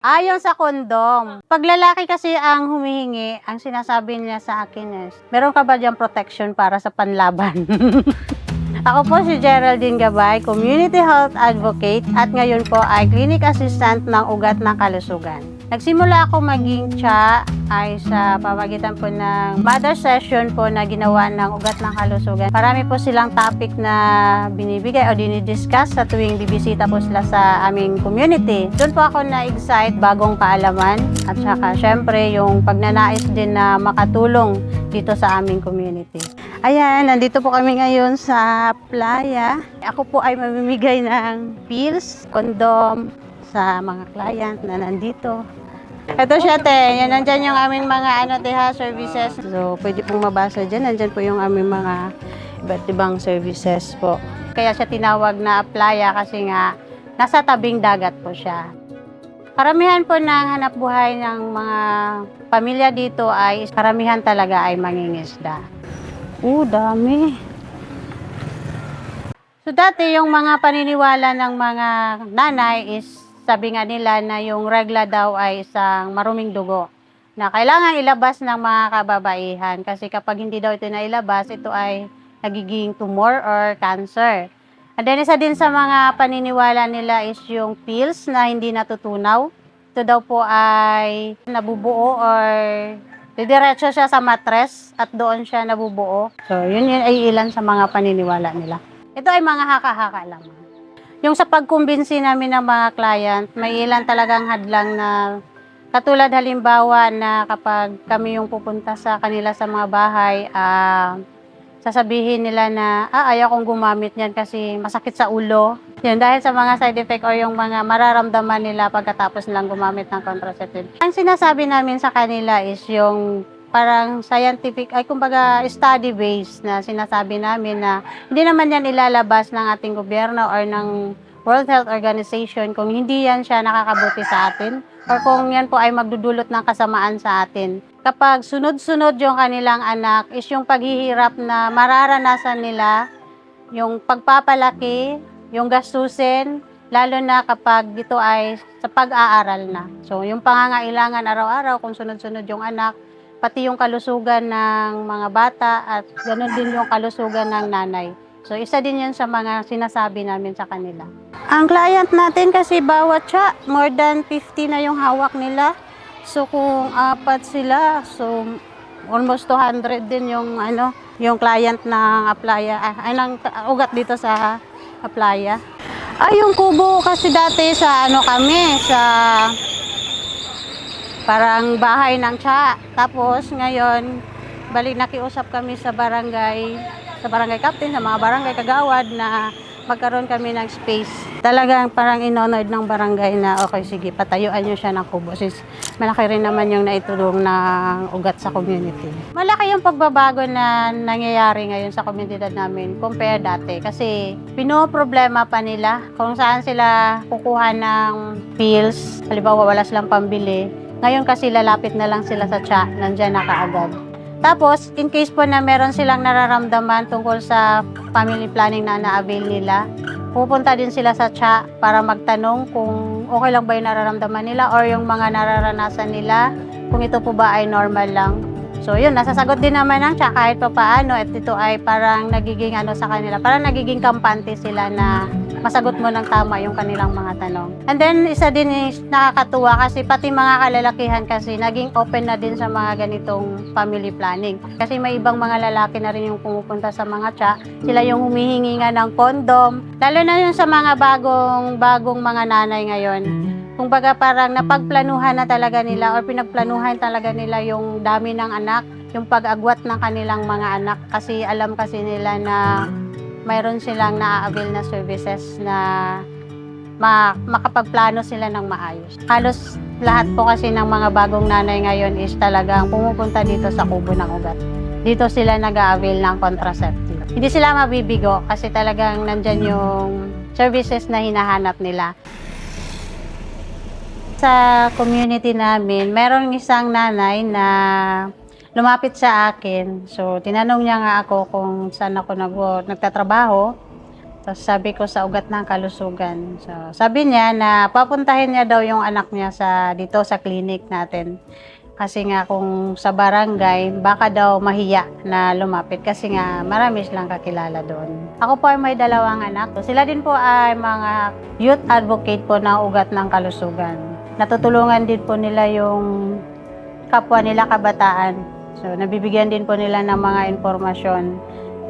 Ayon sa kondom. Pag lalaki kasi ang humihingi, ang sinasabi niya sa akin is, meron ka ba diyang protection para sa panlaban? Ako po si Geraldine Gabay, Community Health Advocate at ngayon po ay Clinic Assistant ng Ugat ng Kalusugan. Nagsimula ako maging TSA ay sa pamagitan po ng mother session po na ginawa ng Ugat ng Kalusugan. Marami po silang topic na binibigay o dinidiscuss sa tuwing bibisita po sila sa aming community. Doon po ako na-excite bagong kaalaman at saka syempre yung pagnanais din na makatulong dito sa aming community. Ayan, nandito po kami ngayon sa playa. Ako po ay mamimigay ng pills, kondom sa mga client na nandito. Ito siya, te. Yan, nandyan yung aming mga services. So, pwede pong mabasa dyan. Nandyan po yung aming mga iba't ibang services po. Kaya siya tinawag na playa kasi nga nasa tabing dagat po siya. Karamihan po ng hanap buhay ng mga pamilya dito ay karamihan talaga ay mangingisda. Dami. So dati yung mga paniniwala ng mga nanay is sabi nga nila na yung regla daw ay isang maruming dugo na kailangan ilabas ng mga kababaihan kasi kapag hindi daw ito nailabas, ito ay nagiging tumor or cancer. And then isa din sa mga paniniwala nila is yung pills na hindi natutunaw. Ito daw po ay nabubuo or didiretso siya sa matres at doon siya nabubuo. So yun ay ilan sa mga paniniwala nila. Ito ay mga haka-haka lamang. Yung sa pagkumbinsi namin ng mga client, may ilan talagang hadlang na katulad halimbawa na kapag kami yung pupunta sa kanila sa mga bahay, sasabihin nila na ayaw kong gumamit niyan kasi masakit sa ulo. Yan, dahil sa mga side effect o yung mga mararamdaman nila pagkatapos nilang gumamit ng contraceptive. Ang sinasabi namin sa kanila is yung parang scientific, ay kumbaga study-based na sinasabi namin na hindi naman yan ilalabas ng ating gobyerno or ng World Health Organization kung hindi yan siya nakakabuti sa atin or kung yan po ay magdudulot ng kasamaan sa atin. Kapag sunod-sunod yung kanilang anak is yung paghihirap na mararanasan nila, yung pagpapalaki, yung gastusin, lalo na kapag ito ay sa pag-aaral na. So yung pangangailangan araw-araw kung sunod-sunod yung anak, pati yung kalusugan ng mga bata at ganoon din yung kalusugan ng nanay. So isa din yun sa mga sinasabi namin sa kanila. Ang client natin kasi bawat siya, more than 50 na yung hawak nila. So kung apat sila, so almost 200 din yung yung client ng Aplaya, ng ugat dito sa Aplaya. Yung kubo kasi dati sa kami sa parang bahay ng TSA. Tapos ngayon, balik nakiusap kami sa barangay captain, sa mga barangay kagawad na magkaroon kami ng space. Talagang parang inonod ng barangay na okay, sige, patayuan nyo siya ng kubo. Sis, malaki rin naman yung naitulong ng ugat sa community. Malaki yung pagbabago na nangyayari ngayon sa komunidad namin compare dati. Kasi pinoproblema pa nila kung saan sila kukuha ng pills. Halimbawa, wala silang pambili. Ngayon kasi lalapit na lang sila sa TSA, nandyan na kaagad. Tapos, in case po na meron silang nararamdaman tungkol sa family planning na na-avail nila, pupunta din sila sa TSA para magtanong kung okay lang ba yung nararamdaman nila or yung mga nararanasan nila, kung ito po ba ay normal lang. So yun, nasasagot din naman ng TSA kahit pa paano at ito ay parang nagiging sa kanila, parang nagiging kampante sila na masagot mo ng tama yung kanilang mga tanong. And then, isa din is nakakatuwa kasi pati mga kalalakihan kasi naging open na din sa mga ganitong family planning. Kasi may ibang mga lalaki na rin yung pumupunta sa mga TSA, sila yung humihingi nga ng kondom. Lalo na yun sa mga bagong mga nanay ngayon. Kung baga parang napagplanuhan na talaga nila or pinagplanuhan talaga nila yung dami ng anak, yung pag-agwat ng kanilang mga anak. Kasi alam kasi nila na mayroon silang na-avail na services na makapagplano sila ng maayos. Halos lahat po kasi ng mga bagong nanay ngayon is talagang pumupunta dito sa kubo ng ugat. Dito sila nag-avail ng contraceptive. Hindi sila mabibigo kasi talagang nandyan yung services na hinahanap nila. Sa community namin, merong isang nanay na lumapit sa akin. So, tinanong niya nga ako kung saan ako nagtatrabaho. Tapos sabi ko sa ugat ng kalusugan. So, sabi niya na papuntahin niya daw yung anak niya dito sa clinic natin. Kasi nga kung sa barangay, baka daw mahiya na lumapit kasi nga marami silang kakilala doon. Ako po ay may 2 anak. Sila din po ay mga youth advocate po ng ugat ng kalusugan. Natutulungan din po nila yung kapwa nila kabataan. So, nabibigyan din po nila ng mga informasyon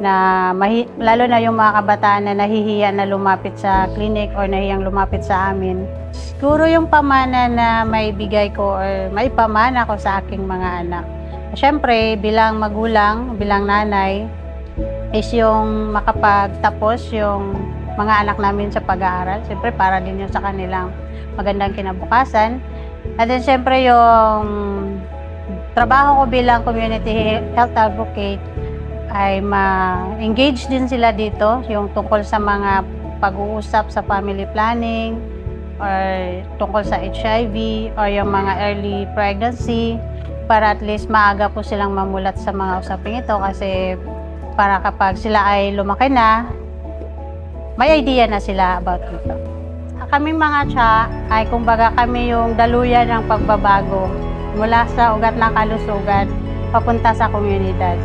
na lalo na yung mga kabataan na nahihiya na lumapit sa clinic or nahihiyang lumapit sa amin. Siguro yung pamana na maibigay ko or maipamana ko sa aking mga anak. Siyempre, bilang magulang, bilang nanay, is yung makapagtapos yung mga anak namin sa pag-aaral. Siyempre, para din yun sa kanilang magandang kinabukasan. At then, siyempre, yung trabaho ko bilang community health advocate ay ma-engage din sila dito, yung tungkol sa mga pag-uusap sa family planning or tungkol sa HIV or yung mga early pregnancy para at least maaga po silang mamulat sa mga usaping ito kasi para kapag sila ay lumaki na, may idea na sila about ito. Kaming mga tsa ay kumbaga kami yung daluyan ng pagbabago mula sa ugat ng kalusugan papunta sa komunidad.